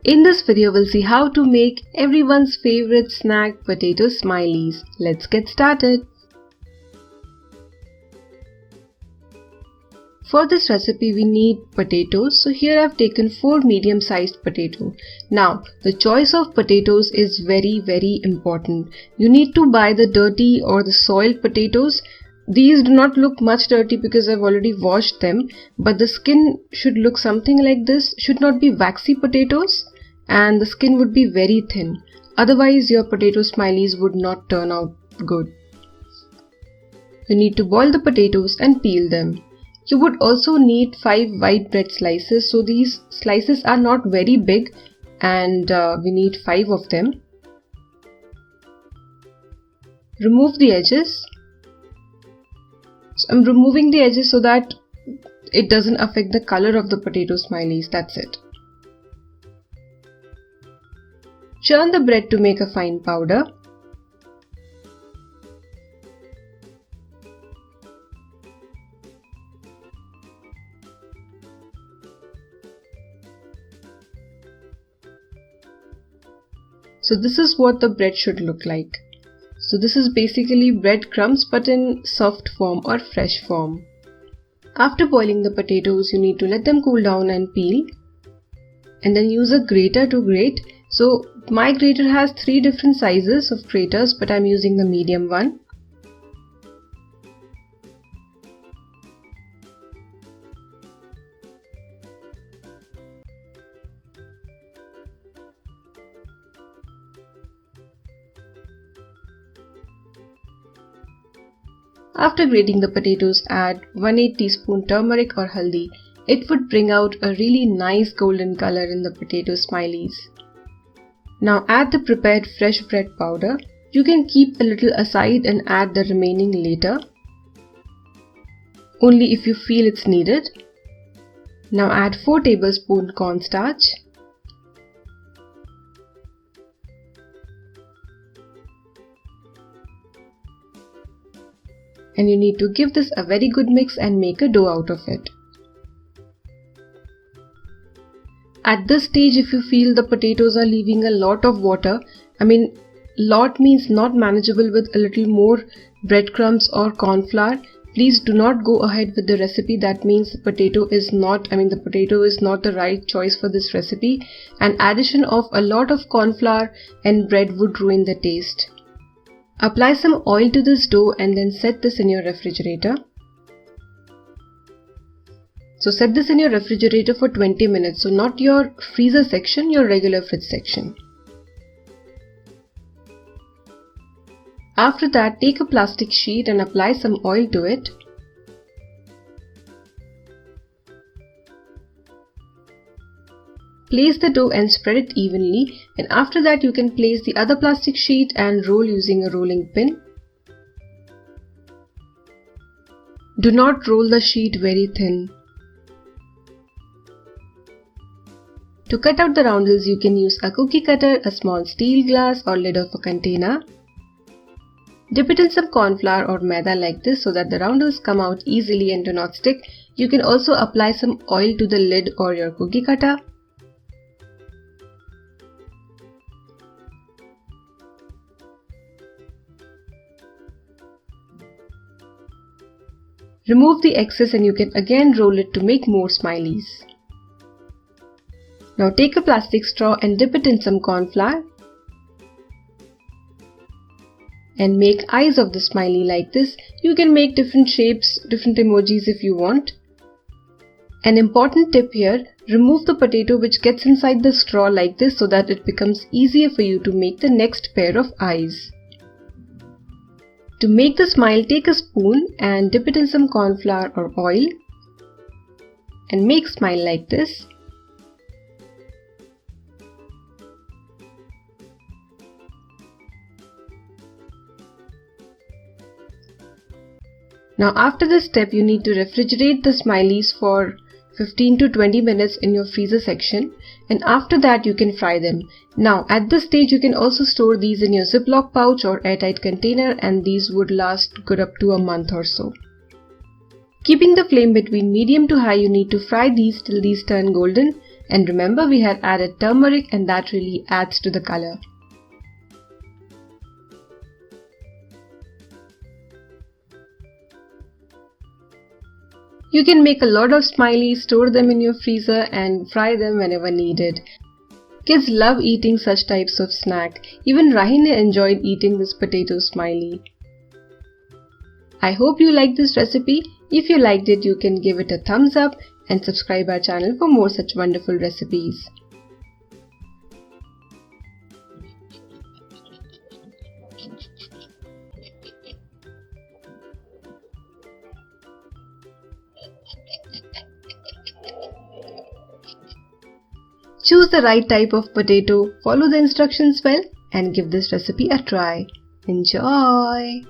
In this video, we'll see how to make everyone's favorite snack, potato smileys. Let's get started. For this recipe, we need potatoes. So here I've taken 4 medium-sized potatoes. Now, the choice of potatoes is very important. You need to buy the dirty or the soiled potatoes. These do not look much dirty because I've already washed them, but the skin should look something like this. Should not be waxy potatoes, and the skin would be very thin. Otherwise, your potato smileys would not turn out good. You need to boil the potatoes and peel them. You would also need 5 white bread slices. So these slices are not very big, and we need 5 of them. Remove the edges. So I'm removing the edges so that it doesn't affect the color of the potato smileys. That's it. Churn the bread to make a fine powder. So this is what the bread should look like. So this is basically breadcrumbs but in soft form or fresh form. After boiling the potatoes, you need to let them cool down and peel, and then use a grater to grate. So my grater has 3 different sizes of graters, but I'm using the medium one. After grating the potatoes, add 1/8 teaspoon turmeric or haldi. It would bring out a really nice golden color in the potato smileys. Now add the prepared fresh bread powder. You can keep a little aside and add the remaining later, only if you feel it's needed. Now add 4 tablespoons cornstarch. And you need to give this a very good mix and make a dough out of it. At this stage, if you feel the potatoes are leaving a lot of water, lot means not manageable with a little more breadcrumbs or corn flour, please do not go ahead with the recipe. That means the potato is not the right choice for this recipe, and addition of a lot of corn flour and bread would ruin the taste. Apply some oil to this dough and then set this in your refrigerator. So set this in your refrigerator for 20 minutes. So not your freezer section, your regular fridge section. After that, take a plastic sheet and apply some oil to it. Place the dough and spread it evenly, and after that you can place the other plastic sheet and roll using a rolling pin. Do not roll the sheet very thin. To cut out the roundels, you can use a cookie cutter, a small steel glass or lid of a container. Dip it in some corn flour or maida like this so that the roundels come out easily and do not stick. You can also apply some oil to the lid or your cookie cutter. Remove the excess and you can again roll it to make more smileys. Now take a plastic straw and dip it in some corn flour and make eyes of the smiley like this. You can make different shapes, different emojis if you want. An important tip here, remove the potato which gets inside the straw like this so that it becomes easier for you to make the next pair of eyes. To make the smile, take a spoon and dip it in some corn flour or oil and make smile like this. Now after this step, you need to refrigerate the smileys for 15 to 20 minutes in your freezer section, and after that you can fry them. Now at this stage you can also store these in your Ziploc pouch or airtight container, and these would last good up to a month or so. Keeping the flame between medium to high, you need to fry these till these turn golden, And remember, we had added turmeric and that really adds to the color. You can make a lot of smileys, store them in your freezer and fry them whenever needed. Kids love eating such types of snack. Even Rahina enjoyed eating this potato smiley. I hope you liked this recipe. If you liked it, you can give it a thumbs up and subscribe our channel for more such wonderful recipes. Choose the right type of potato, follow the instructions well, and give this recipe a try. Enjoy!